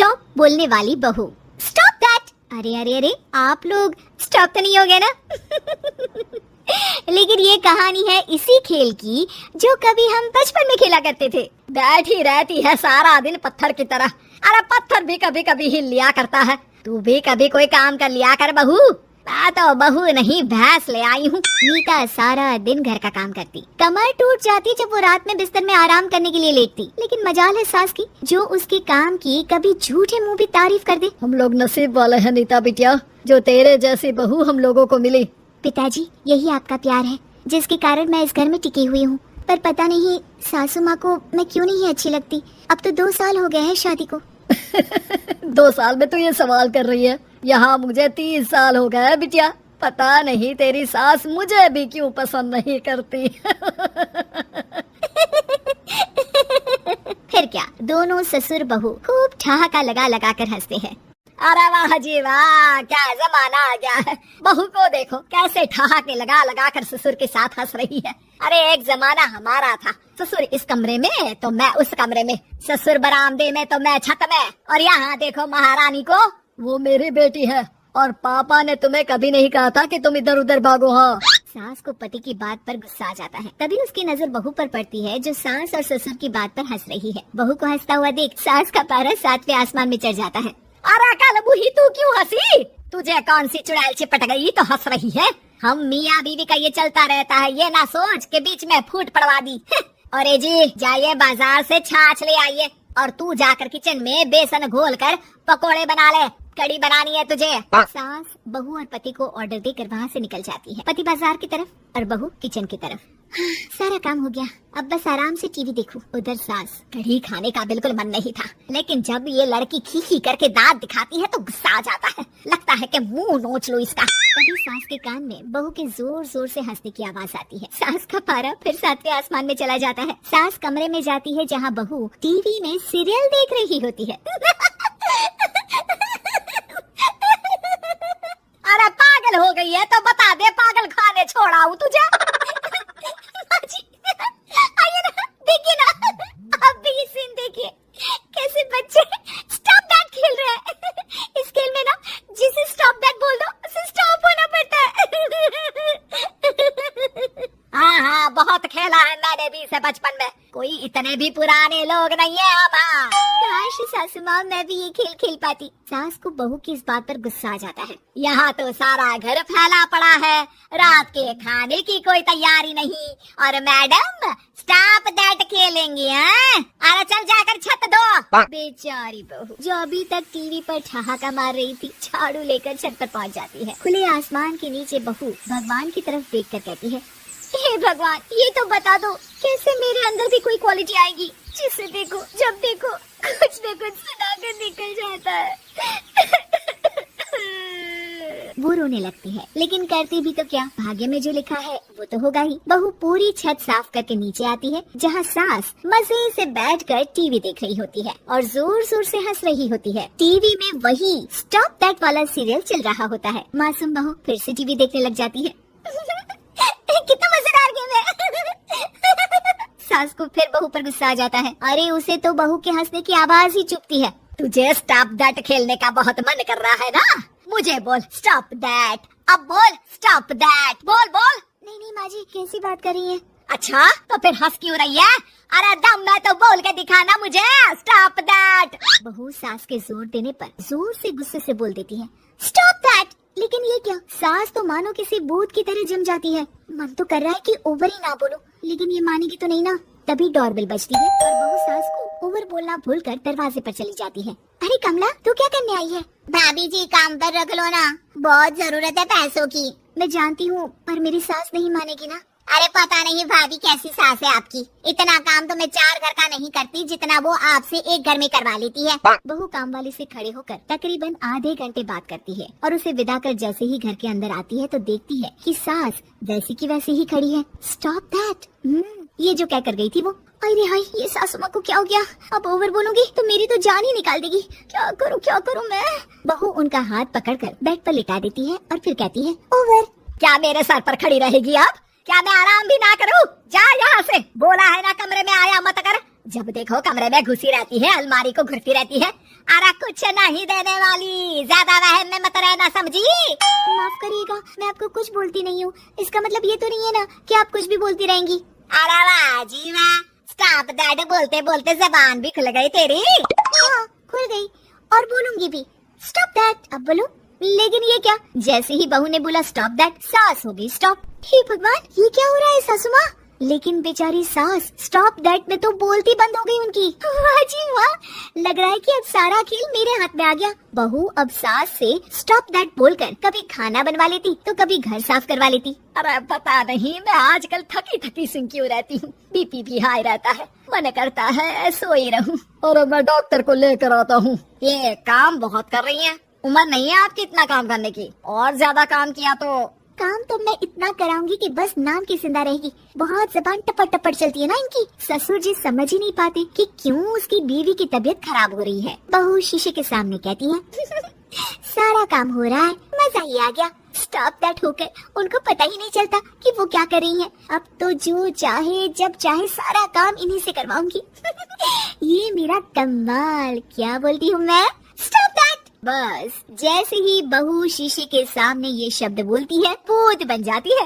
Stop बोलने वाली बहू। Stop that. अरे अरे अरे, आप लोग स्टॉप तो नहीं हो गए ना? लेकिन ये कहानी है इसी खेल की जो कभी हम बचपन में खेला करते थे। बैठी रहती है सारा दिन पत्थर की तरह। अरे पत्थर भी कभी कभी हिल लिया करता है। तू भी कभी कोई काम कर लिया कर बहू। मैं तो बहू नहीं भैंस ले आई हूँ। मीता सारा दिन घर का काम करती, कमर टूट जाती जब वो रात में बिस्तर में आराम करने के लिए लेटती। लेकिन मजाल है सास की जो उसके काम की कभी झूठे मुंह भी तारीफ कर दे। हम लोग नसीब वाले हैं नीता बिटिया, जो तेरे जैसी बहू हम लोगों को मिली। पिताजी, यही आपका प्यार है जिसके कारण मैं इस घर में टिकी हुई हूँ। पर पता नहीं सासू माँ को मैं क्यों नहीं अच्छी लगती। अब तो 2 साल हो गए हैं शादी को। 2 साल में तो ये सवाल कर रही है? यहाँ मुझे 30 साल हो गए बिटिया। पता नहीं तेरी सास मुझे भी क्यों पसंद नहीं करती। फिर क्या, दोनों ससुर बहू खूब ठहाका लगा लगा कर हंसते हैं। अरे वाह जी वाह, क्या जमाना आ गया है। बहू को देखो कैसे ठहाके लगा लगा कर ससुर के साथ हंस रही है। अरे एक जमाना हमारा था, ससुर इस कमरे में तो मैं उस कमरे में, ससुर बरामदे में तो मैं छत में। और यहाँ देखो महारानी को, वो मेरी बेटी है। और पापा ने तुम्हें कभी नहीं कहा था कि तुम इधर उधर भागो। हाँ, सास को पति की बात पर गुस्सा आ जाता है। तभी उसकी नजर बहू पर पड़ती है जो सास और ससुर की बात पर हंस रही है। बहू को हंसता हुआ देख सास का पारा 7वें आसमान में चढ़ जाता है। अरे कलबुही, तू क्यों हंसी? तुझे कौन सी चुड़ैल चिपट गई तो हंस रही है? हम मियाँ बीवी का ये चलता रहता है, ये ना सोच के बीच में फूट पड़वा दी। अरे जी, जाइए बाजार से छाछ ले आइए और तू जाकर किचन में बेसन घोल कर पकोड़े बना ले, कड़ी बनानी है तुझे। सास बहू और पति को ऑर्डर देकर वहाँ से निकल जाती है। पति बाजार की तरफ और बहू किचन की तरफ। सारा काम हो गया, अब बस आराम से टीवी देखूं। उधर सास, कढ़ी खाने का बिल्कुल मन नहीं था, लेकिन जब ये लड़की खी खी करके दांत दिखाती है तो गुस्सा आ जाता है। लगता है कि मुंह नोच लो इसका। तभी सास के कान में बहू के जोर जोर से हंसने की आवाज आती है। सास का पारा फिर 7वें आसमान में चला जाता है। सास कमरे में जाती है जहाँ बहू टीवी में सीरियल देख रही होती है। अरे पागल हो गई है तो बता दे, पागल खाने छोड़ा हूँ तुझे। आइए ना, देखिए ना, आप भी ये सीन देखिए, कैसे बच्चे स्टॉप दैट खेल रहे हैं। इस खेल में ना जिसे स्टॉप दैट बोल दो उसे स्टॉप होना पड़ता है। हाँ हाँ, बहुत खेला है मैंने भी इसे बचपन में। कोई इतने भी पुराने लोग नहीं है हम। काश सासू माँ मैं भी ये खेल खेल पाती। सास को बहू की इस बात पर गुस्सा आ जाता है। यहाँ तो सारा घर फैला पड़ा है, रात के खाने की कोई तैयारी नहीं, और मैडम स्टॉप दैट खेलेंगी। अरे चल जाकर छत धो। बेचारी बहू जो अभी तक टीवी पर ठहाका मार रही थी, झाड़ू लेकर छत पर पहुँच जाती है। खुले आसमान के नीचे बहू भगवान की तरफ देख कर कहती है, हे भगवान, ये तो बता दो कैसे मेरे अंदर भी कोई क्वालिटी आएगी जिसे देखो जब देखो कुछ न कुछ सुनाकर निकल जाता है। वो रोने लगती है, लेकिन करती भी तो क्या, भाग्य में जो लिखा है वो तो होगा ही। बहू पूरी छत साफ करके नीचे आती है जहाँ सास मजे से बैठकर टीवी देख रही होती है और जोर जोर से हंस रही होती है। टीवी में वही स्टॉप दैट वाला सीरियल चल रहा होता है। मासूम बहू फिर से टीवी देखने लग जाती है। कितना मजेदार गेम है। सास को फिर बहू पर गुस्सा आ जाता है। अरे उसे तो बहू के हंसने की आवाज ही चुभती है। तुझे स्टॉप दैट खेलने का बहुत मन कर रहा है ना? मुझे बोल स्टॉप दैट, अब बोल स्टॉप दैट, बोल बोल। नहीं नहीं माँ जी, कैसी बात कर रही है? अच्छा तो फिर हंस क्यों रही है? अरे दम में तो बोल के दिखाना मुझे स्टॉप दैट। बहू सास के जोर देने पर जोर से गुस्से से बोल देती है, स्टॉप दैट। लेकिन ये क्या, सास तो मानो किसी भूत की तरह जम जाती है। मन तो कर रहा है कि ओवर ही ना बोलो, लेकिन ये मानेगी तो नहीं ना। तभी डोरबेल बजती है और बहू सास को ओवर बोलना भूलकर दरवाजे पर चली जाती है। अरे कमला, तू क्या करने आई है? भाभी जी काम पर रख लो ना, बहुत जरूरत है पैसों की। मैं जानती हूँ, पर मेरी सास नहीं मानेगी ना। अरे पता नहीं भाभी कैसी सास है आपकी, इतना काम तो मैं 4 घर का नहीं करती जितना वो आपसे एक घर में करवा लेती है। बहू काम वाली से खड़े होकर तकरीबन आधे घंटे बात करती है और उसे विदा कर जैसे ही घर के अंदर आती है तो देखती है कि सास वैसी की वैसी ही खड़ी है। स्टॉप दैट, ये जो क्या कर गई थी वो। अरे हाय, ये सासू माँ को क्या हो गया? अब ओवर बोलूंगी तो मेरी तो जान ही निकाल देगी। क्या करूँ मैं? बहू उनका हाथ पकड़कर बेड पर लिटा देती है और फिर कहती है, ओवर। क्या मेरे सर पर खड़ी रहेगी अब? क्या मैं आराम भी ना करूं? जा यहाँ से, बोला है ना कमरे में आया मत कर। जब देखो कमरे में घुसी रहती है, अलमारी को घुरती रहती है। अरे कुछ नहीं देने वाली, ज्यादा वहम में मत रहना, समझी? माफ करिएगा, मैं आपको कुछ बोलती नहीं हूँ। इसका मतलब ये तो नहीं है ना कि आप कुछ भी बोलती रहेंगी। अरे वाह जी वाह, स्टॉप दैट बोलते बोलते जबान भी खुल गई तेरी। हाँ, खुल गई और बोलूंगी भी। Stop that. अब बोलो। लेकिन ये क्या? जैसे ही बहू ने बोला स्टॉप दैट, सास हो गई स्टॉप। हे भगवान, ये क्या हो रहा है सासू माँ? लेकिन बेचारी सास स्टॉप दैट में तो बोलती बंद हो गई उनकी। वाह जी वाह, लग रहा है कि अब सारा खेल मेरे हाथ में आ गया। बहू अब सास से स्टॉप दैट बोलकर कभी खाना बनवा लेती तो कभी घर साफ करवा लेती। अरे पता नहीं, मैं आजकल थकी थकी सी क्यों रहती हूँ, बीपी भी हाई रहता है, मन करता है सोई रहूं। और मैं डॉक्टर को लेकर आता हूँ। ये काम बहुत कर रही है, उम्र नहीं है आपकी इतना काम करने की, और ज्यादा काम किया तो। काम तो मैं इतना कराऊंगी कि बस नाम की जिंदा रहेगी। बहुत जबान टपट टपट चलती है ना इनकी। ससुर जी समझ ही नहीं पाते कि क्यों उसकी बीवी की तबीयत खराब हो रही है। बहू शीशे के सामने कहती है सारा काम हो रहा है, मजा ही आ गया। स्टॉप दैट होकर उनको पता ही नहीं चलता कि वो क्या कर रही है। अब तो जो चाहे जब चाहे सारा काम इन्हीं से करवाऊंगी। ये मेरा कमाल। क्या बोलती हूँ मैं? Stop that. बस जैसे ही बहू शीशे के सामने ये शब्द बोलती है, भूत बन जाती है।